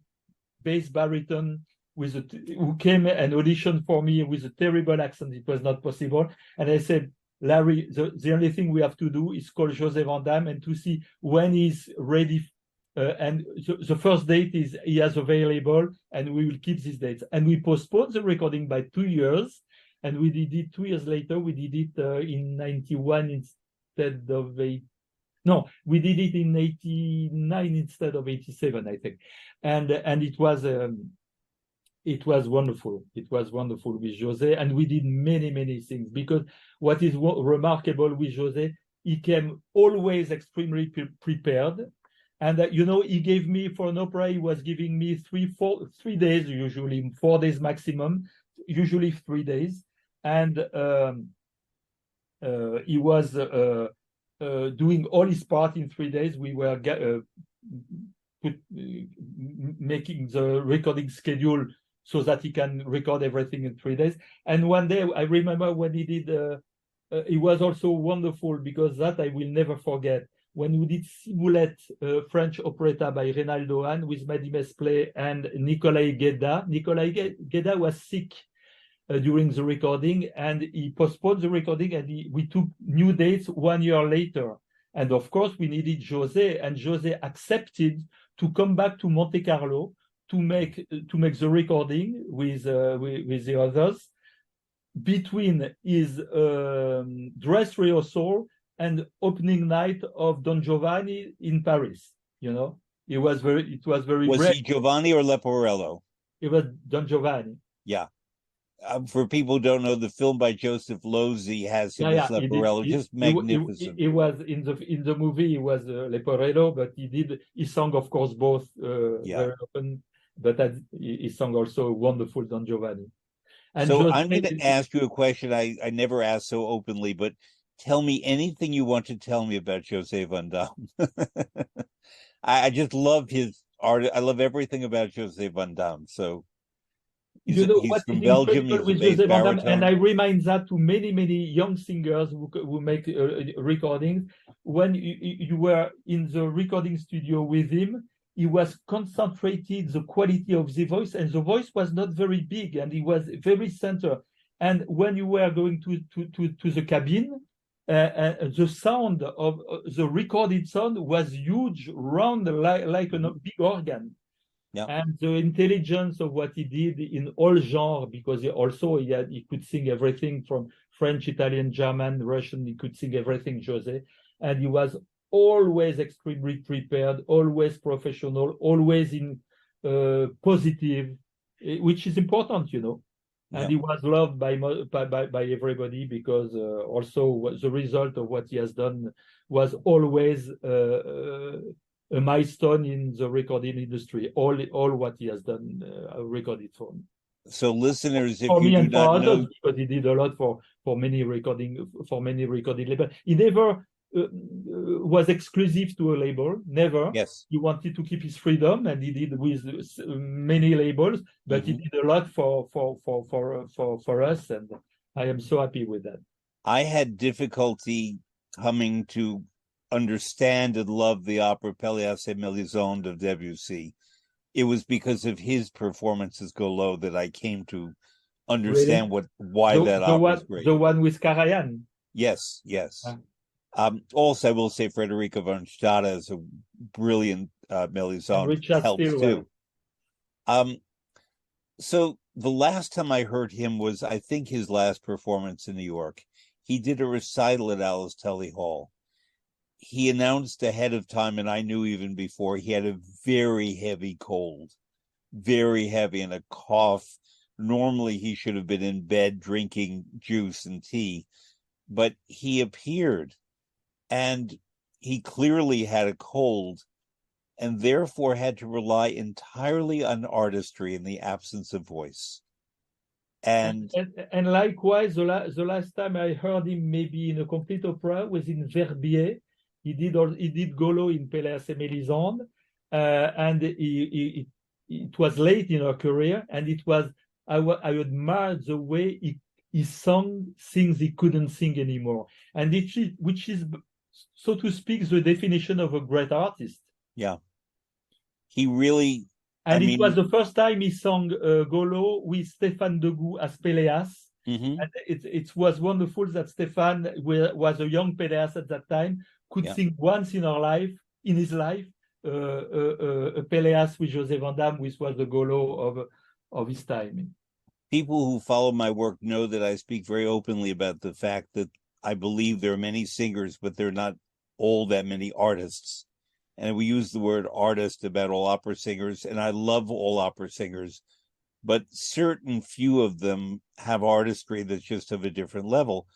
bass baritone who came and auditioned for me with a terrible accent. It was not possible, and I said, Larry, the only thing we have to do is call Jose Van Damme and to see when he's ready. And the first date is he has available, and we will keep these dates. And we postponed the recording by 2 years, and we did it 2 years later. We did it in 91 instead of 8. No, we did it in 89 instead of 87, I think. And it was wonderful. It was wonderful with Jose, and we did many things, because what is remarkable with Jose, he came always extremely prepared. And he gave me, for an opera, he was giving me 3 days, usually 4 days maximum, usually 3 days. And he was doing all his part in 3 days. We were making the recording schedule so that he can record everything in 3 days. And one day, I remember when he did, it was also wonderful, because that I will never forget. When we did Simulette, French operetta by Reynaldo Hahn with Mady Mesplay and Nikolai Gueda. Nikolai Gueda was sick during the recording, and he postponed the recording, and we took new dates 1 year later. And of course, we needed José, and José accepted to come back to Monte Carlo to make the recording with the others between his dress rehearsal and opening night of Don Giovanni in Paris. You know, it was very Was brave. he Giovanni or Leporello? It was Don Giovanni. Yeah. For people who don't know, the film by Joseph Losey has him as Leporello, just magnificent. He was in the movie. He was Leporello, but he sang, of course, both very often. But he sang also a wonderful Don Giovanni. And so I'm going to ask you a question I never asked so openly, but tell me anything you want to tell me about José Van Damme. I just love his art. I love everything about José Van Damme. So he's from Belgium. He's with a bass baritone, and I baritone. remind that to many young singers who make recordings. When you were in the recording studio with him, he was concentrated the quality of the voice, and the voice was not very big, and he was very center. And when you were going to the cabin, the sound of the recorded sound was huge, round like a big organ. Yeah. And the intelligence of what he did in all genres, because he could sing everything from French, Italian, German, Russian. He could sing everything, José, and he was always extremely prepared, always professional, always in positive, which is important, you know. And he was loved by everybody, because also the result of what he has done was always a milestone in the recording industry. All what he has done recorded for me. So listeners, if for you me do and not for know, others, because he did a lot for many recording labels. He never was exclusive to a label. Never. Yes. He wanted to keep his freedom, and he did with many labels. But he did a lot for us, and I am so happy with that. I had difficulty coming to understand and love the opera Pelléas et Mélisande of Debussy. It was because of his performances Golo that I came to understand why that opera was great. The one with Karajan. Yes. Also, I will say Frederica von Stade is a brilliant Mélisande, helps too. So the last time I heard him was, I think, his last performance in New York. He did a recital at Alice Tully Hall. He announced ahead of time, and I knew even before, he had a very heavy cold, very heavy, and a cough. Normally, he should have been in bed drinking juice and tea, but he appeared, and he clearly had a cold, and therefore had to rely entirely on artistry in the absence of voice. And likewise, the last time I heard him, maybe in a complete opera, was in Verbier. He did Golo in Pelléas et Mélisande, and it was late in her career, and it was I admired the way he sang things he couldn't sing anymore, and which is, so to speak, the definition of a great artist. Yeah, he really. And it was the first time he sang Golo with Stéphane Degout as Pelléas. And it was wonderful that Stéphane was a young Pelléas at that time, could sing once in his life, a Pelléas with José Van Damme, which was the Golo of his time. People who follow my work know that I speak very openly about the fact that I believe there are many singers, but there are not all that many artists. And we use the word artist about all opera singers, and I love all opera singers, but certain few of them have artistry that's just of a different level.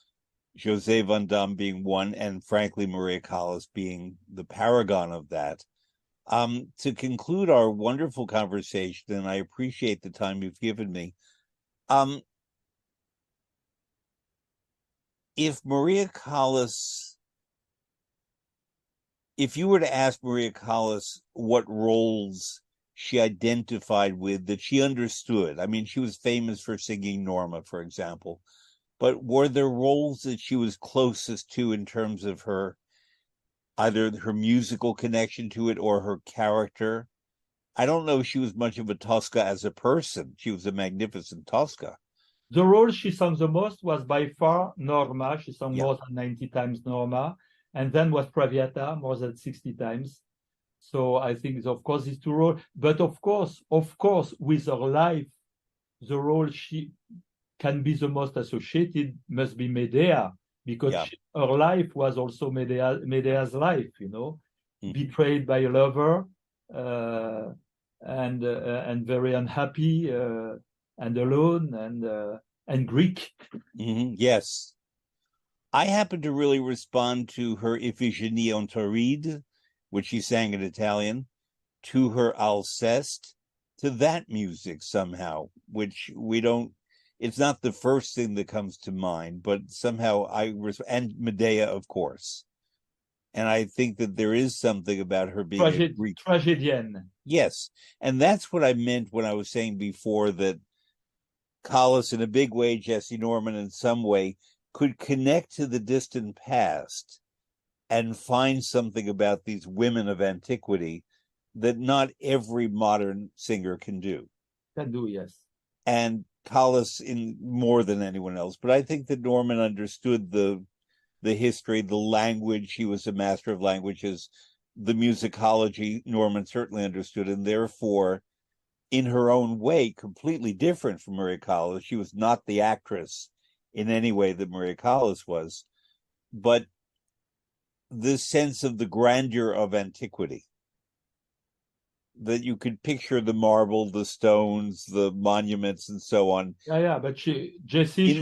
José Van Damme being one, and frankly, Maria Callas being the paragon of that. To conclude our wonderful conversation, and I appreciate the time you've given me, if you were to ask Maria Callas what roles she identified with, that she understood, I mean, she was famous for singing Norma, for example, but were there roles that she was closest to in terms of either her musical connection to it or her character? I don't know if she was much of a Tosca as a person. She was a magnificent Tosca. The role she sang the most was by far Norma. She sang more than 90 times Norma. and then was Traviata more than 60 times. So I think, of course, these two roles. But of course, with her life, the role she can be the most associated must be Medea, because her life was also Medea's life, betrayed by a lover, and very unhappy, and alone, and Greek. Yes. I happen to really respond to her Iphigenie en Tauride, which she sang in Italian, to her Alceste, to that music somehow, which we don't, it's not the first thing that comes to mind, but somehow and Medea, of course. And I think that there is something about her being a Greek tragedienne. Yes. And that's what I meant when I was saying before that Callas, in a big way, Jesse Norman in some way, could connect to the distant past and find something about these women of antiquity that not every modern singer can do. Can do, yes. And Callas in more than anyone else. But I think that Norman understood the history, the language. He was a master of languages. The musicology, Norman certainly understood, and therefore, in her own way, completely different from Maria Callas. She was not the actress in any way that Maria Callas was, but this sense of the grandeur of antiquity, that you could picture the marble, the stones, the monuments, and so on. Yeah, but Jessie,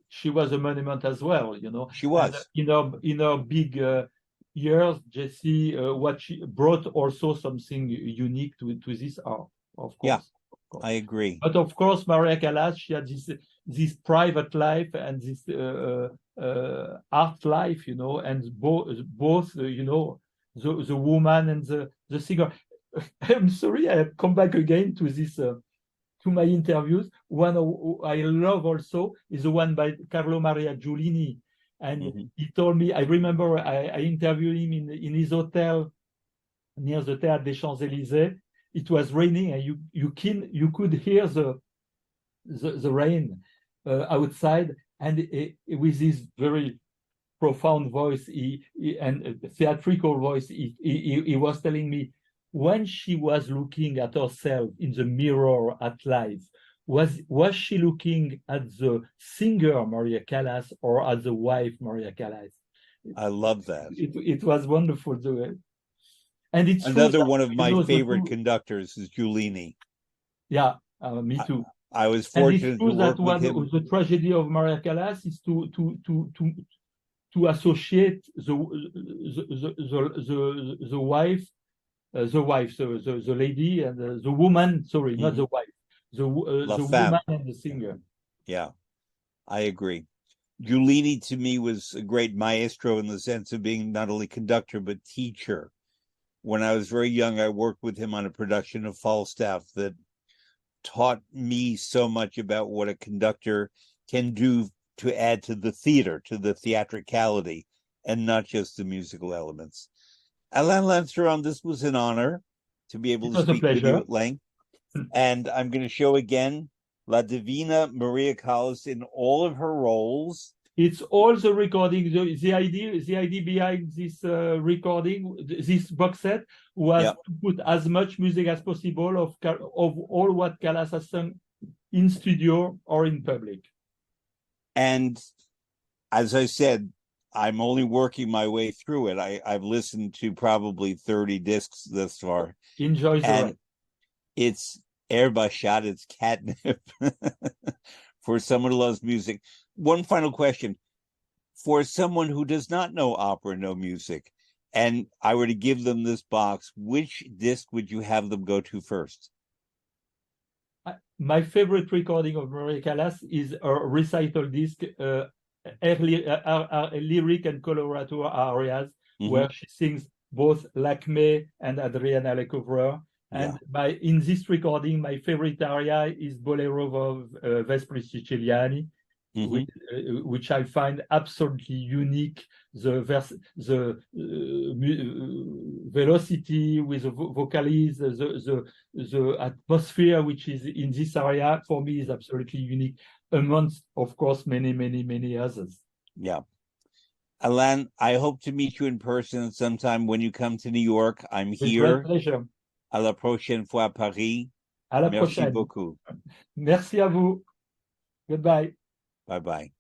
she was a monument as well, She was. And in her big years, Jessie, what she brought also something unique to this art, of course. Yeah, of course. I agree. But of course, Maria Callas, she had this private life and this art life, and both the woman and the singer. I'm sorry, I come back again to this, to my interviews. One I love also is the one by Carlo Maria Giulini. And he told me, I remember I interviewed him in his hotel near the Théâtre des Champs-Élysées. It was raining, and you could hear the rain outside, and with his very profound voice and theatrical voice, he was telling me, when she was looking at herself in the mirror at life, was she looking at the singer Maria Callas or at the wife Maria Callas? I love that. It was wonderful. And it's another one of my favorite conductors is Giulini. Yeah, me too. I was fortunate to work with him. The tragedy of Maria Callas is to associate the wife, the lady, and the woman. Sorry, not the wife. The woman and the singer. Yeah, I agree. Giulini to me was a great maestro in the sense of being not only conductor but teacher. When I was very young, I worked with him on a production of Falstaff that taught me so much about what a conductor can do to add to the theater, to the theatricality, and not just the musical elements. Alain Lanceron, this was an honor to be able to speak with you at length. And I'm going to show again La Divina Maria Callas in all of her roles. It's all the recording. The idea behind this recording, this box set, was to put as much music as possible of all what Callas has sung in studio or in public. And as I said, I'm only working my way through it. I've listened to probably 30 discs thus far. Enjoy the ride. It's Erbashat, it's catnip for someone who loves music. One final question. For someone who does not know opera, no music, and I were to give them this box, which disc would you have them go to first? My favorite recording of Maria Callas is a recital disc, lyric and coloratura arias, where she sings both Lacme and Adriana Lecouvreur. And in this recording, my favorite aria is Bolero of Vespri Siciliani, which I find absolutely unique. The velocity with the vocalize, the atmosphere which is in this area, for me, is absolutely unique, amongst, of course, many others. Yeah. Alain, I hope to meet you in person sometime when you come to New York. I'm With great here. pleasure. À la prochaine fois à Paris. À la Merci prochaine. beaucoup. Merci à vous. Goodbye. Bye bye.